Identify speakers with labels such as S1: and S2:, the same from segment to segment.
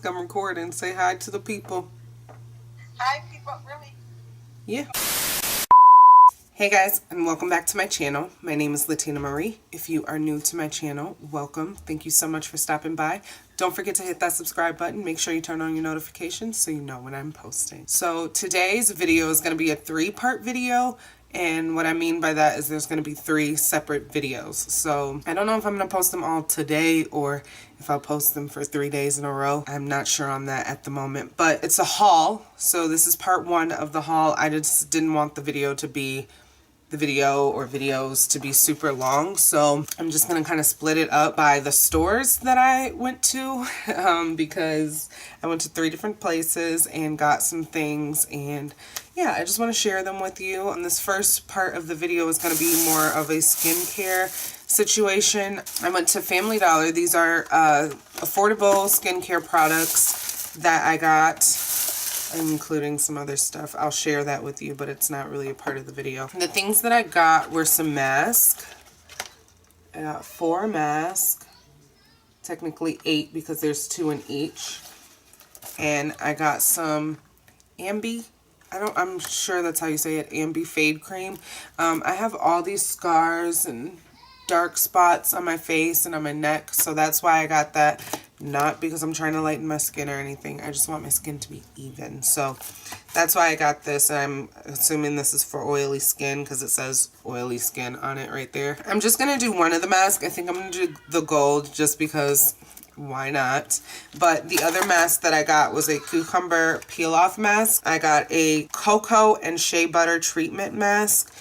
S1: Come record and say hi to the people.
S2: Hi, people, really?
S1: Yeah. Hey guys, and welcome back to my channel. My name is Latina Marie. If you are new to my channel, welcome. Thank you so much for stopping by. Don't forget to hit that subscribe button. Make sure you turn on your notifications so you know when I'm posting. So today's video is going to be a 3-part video. And what I mean by that is there's going to be 3 separate videos. So I don't know if I'm going to post them all today or if I'll post them for 3 days in a row. I'm not sure on that at the moment, but it's a haul. So this is part 1 of the haul. I just didn't want the video to be videos to be super long, so I'm just gonna kind of split it up by the stores that I went to because I went to 3 different places and got some things, and yeah, I just want to share them with you. And this first part of the video is going to be more of a skincare situation. I went to Family Dollar. These are affordable skincare products that I got, including some other stuff. I'll share that with you, but it's not really a part of the video. The things that I got were some masks. I got 4 masks, technically 8 because there's 2 in each. And I got some I'm sure that's how you say it, Ambi Fade Cream. I have all these scars and dark spots on my face and on my neck, so that's why I got that. Not because I'm trying to lighten my skin or anything. I just want my skin to be even. So that's why I got this. I'm assuming this is for oily skin because it says oily skin on it right there. I'm just going to do one of the masks. I think I'm going to do the gold just because why not? But the other mask that I got was a cucumber peel off mask. I got a cocoa and shea butter treatment mask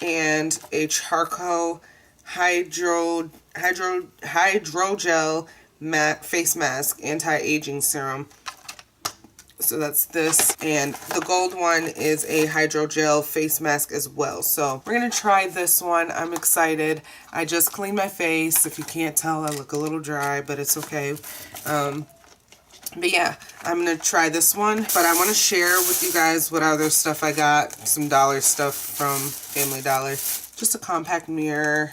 S1: and a charcoal hydrogel face mask anti-aging serum. So that's this, and the gold one is a hydrogel face mask as well. So we're gonna try this one. I'm excited. I just cleaned my face. If you can't tell, I look a little dry, but it's okay. But yeah, I'm gonna try this one, but I want to share with you guys what other stuff I got. Some dollar stuff from Family Dollar. Just a compact mirror.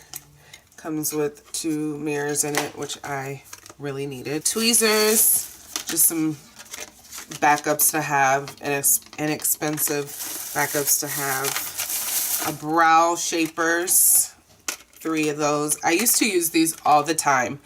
S1: Comes with 2 mirrors in it, which I really needed. Tweezers, just some backups to have, inexpensive backups to have. A brow shapers, 3 of those. I used to use these all the time,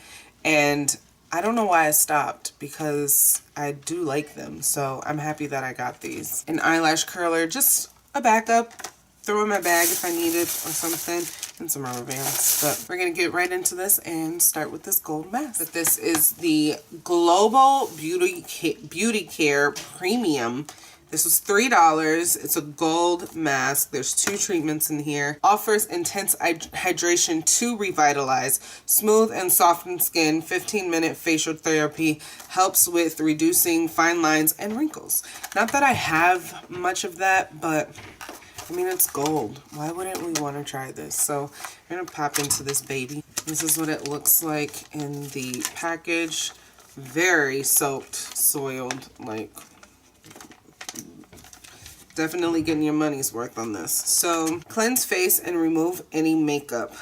S1: and I don't know why I stopped because I do like them, so I'm happy that I got these. An eyelash curler, just a backup, throw in my bag if I need it or something, and some rubber bands. But we're gonna get right into this and start with this gold mask. But this is the Global Beauty Care Premium. This was $3. It's a gold mask. There's 2 treatments in here. Offers intense hydration to revitalize. Smooth and softened skin. 15-minute facial therapy. Helps with reducing fine lines and wrinkles. Not that I have much of that, but I mean, it's gold. Why wouldn't we want to try this? So I'm going to pop into this baby. This is what it looks like in the package. Very soaked, soiled, like definitely getting your money's worth on this. So cleanse face and remove any makeup.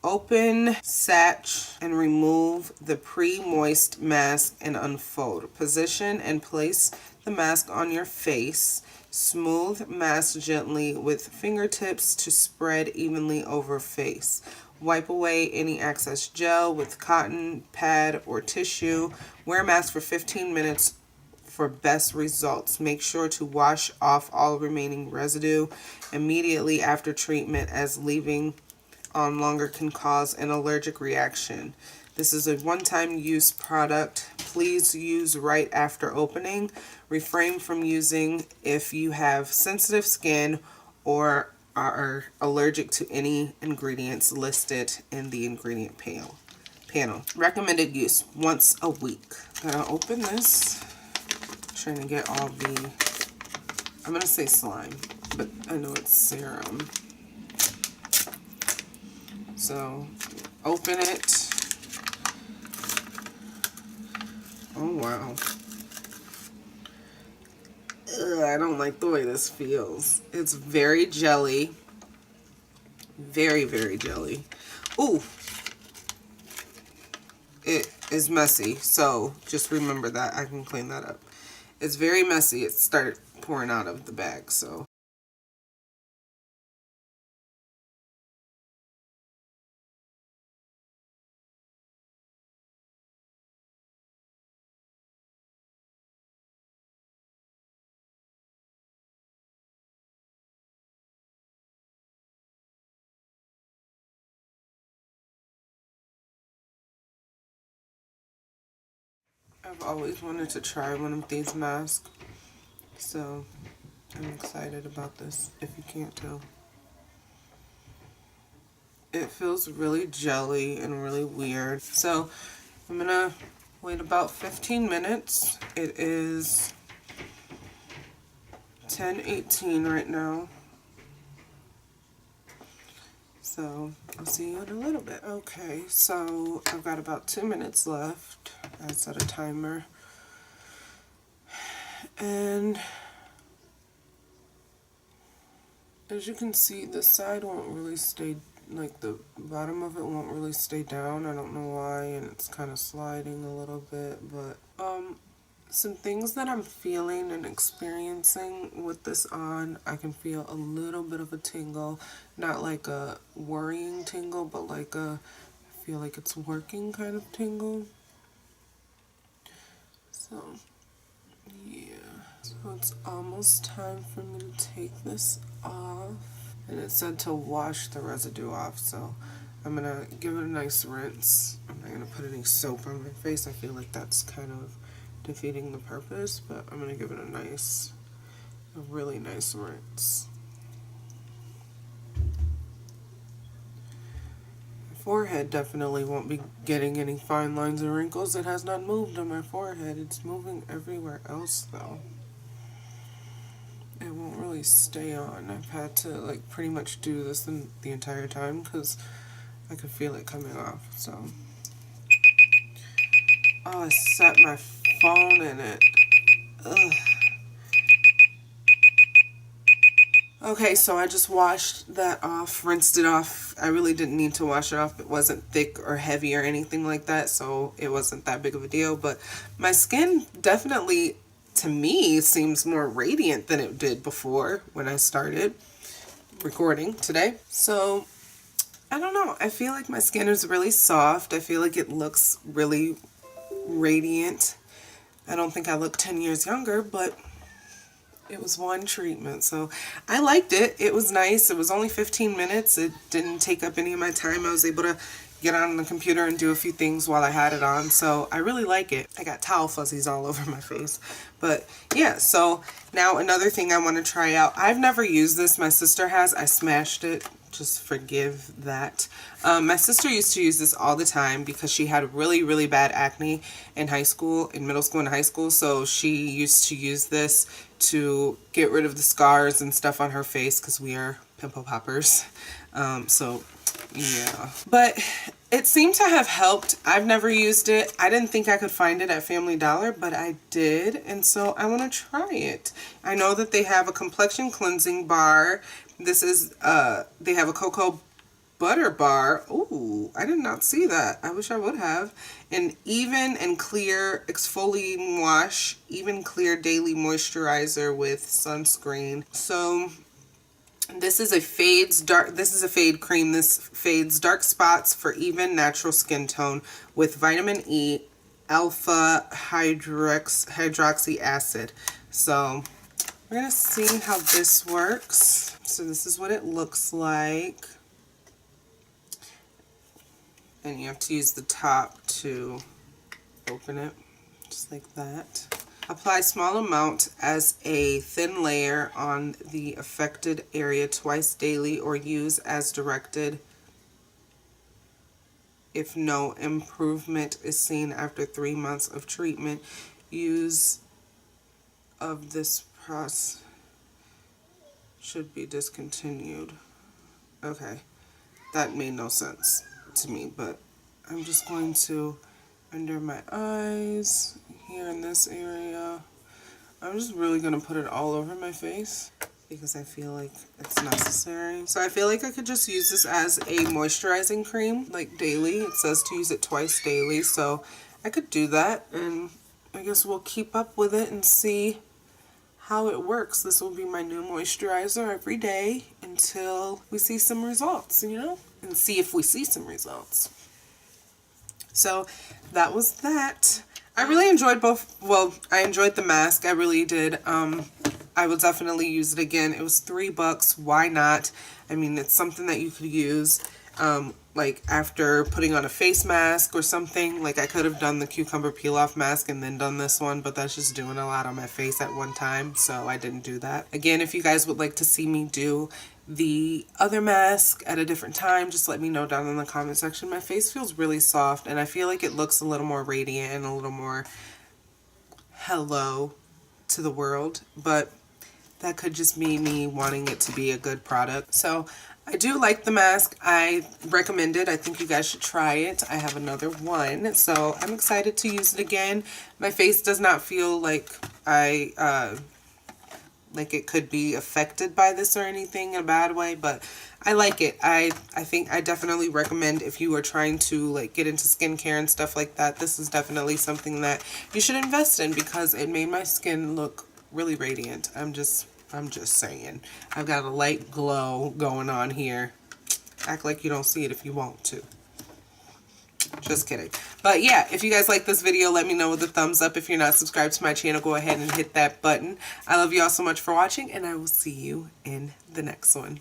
S1: Open satch and remove the pre-moist mask and unfold. Position and place the mask on your face. Smooth mask gently with fingertips to spread evenly over face. Wipe away any excess gel with cotton pad or tissue. Wear mask for 15 minutes for best results. Make sure to wash off all remaining residue immediately after treatment, as leaving on longer can cause an allergic reaction. This is a one-time use product. Please use right after opening. Refrain from using if you have sensitive skin or are allergic to any ingredients listed in the ingredient panel. Recommended use once a week. I'm gonna open this. Trying to get all the, I'm gonna say slime, but I know it's serum. So open it. Oh wow. Ugh, I don't like the way this feels. It's very jelly. Very, very jelly. Ooh. It is messy, so just remember that. I can clean that up. It's very messy. It started pouring out of the bag, so. I've always wanted to try one of these masks, so I'm excited about this, if you can't tell. It feels really jelly and really weird. So I'm gonna wait about 15 minutes. It is 10:18 right now. So I'll see you in a little bit. Okay, so I've got about 2 minutes left. I set a timer. And as you can see, the side won't really stay, like the bottom of it won't really stay down. I don't know why, and it's kind of sliding a little bit, but some things that I'm feeling and experiencing with this on, I can feel a little bit of a tingle, not like a worrying tingle, but like a, I feel like it's working kind of tingle. So yeah, so it's almost time for me to take this off. And it said to wash the residue off, so I'm gonna give it a nice rinse. I'm not gonna put any soap on my face. I feel like that's kind of defeating the purpose, but I'm gonna give it a really nice rinse. My forehead definitely won't be getting any fine lines or wrinkles. It has not moved on my forehead. It's moving everywhere else though. It won't really stay on. I've had to like pretty much do this the entire time because I could feel it coming off. So, oh, I set my phone in it. Ugh. Okay, so I just washed that off, rinsed it off. I really didn't need to wash it off. It wasn't thick or heavy or anything like that, so it wasn't that big of a deal. But my skin definitely, to me, seems more radiant than it did before when I started recording today. So I don't know. I feel like my skin is really soft. I feel like it looks really radiant. I don't think I look 10 years younger, but it was one treatment, so I liked it. It was nice. It was only 15 minutes. It didn't take up any of my time. I was able to get on the computer and do a few things while I had it on, so I really like it. I got towel fuzzies all over my face. But yeah, so now another thing I want to try out. I've never used this. My sister has. I smashed it. Just forgive that. My sister used to use this all the time because she had really, really bad acne in high school, in middle school and high school. So she used to use this to get rid of the scars and stuff on her face because we are pimple poppers. So yeah, but it seemed to have helped. I've never used it. I didn't think I could find it at Family Dollar, but I did, and so I want to try it. I know that they have a complexion cleansing bar. This is they have a cocoa butter bar. Ooh, I did not see that. I wish I would have. An even and clear exfoliating wash, even clear daily moisturizer with sunscreen. So this is a fade cream. This fades dark spots for even natural skin tone with vitamin E, alpha hydroxy acid. So we're gonna see how this works. So this is what it looks like. And you have to use the top to open it, just like that. Apply small amount as a thin layer on the affected area twice daily or use as directed if no improvement is seen after 3 months of treatment. Use of this process should be discontinued. Okay, that made no sense to me, but I'm just going to under my eyes, here in this area. I'm just really going to put it all over my face because I feel like it's necessary. So I feel like I could just use this as a moisturizing cream, like daily. It says to use it twice daily, so I could do that, and I guess we'll keep up with it and see how it works. This will be my new moisturizer every day until we see some results, you know, and see if we see some results. So that was that. I really enjoyed both. Well, I enjoyed the mask. I really did. I will definitely use it again. It was $3. Why not? I mean, it's something that you could use like after putting on a face mask or something. Like I could have done the cucumber peel off mask and then done this one, but that's just doing a lot on my face at one time, so I didn't do that. Again, if you guys would like to see me do the other mask at a different time, just let me know down in the comment section. My face feels really soft and I feel like it looks a little more radiant and a little more hello to the world, but that could just be me wanting it to be a good product. So I do like the mask. I recommend it. I think you guys should try it. I have another one, so I'm excited to use it again. My face does not feel like like it could be affected by this or anything in a bad way, but I like it. I think I definitely recommend if you are trying to like get into skincare and stuff like that, this is definitely something that you should invest in because it made my skin look really radiant. I'm just saying. I've got a light glow going on here. Act like you don't see it if you want to. Just kidding. But yeah, if you guys like this video, let me know with a thumbs up. If you're not subscribed to my channel, go ahead and hit that button. I love you all so much for watching, and I will see you in the next one.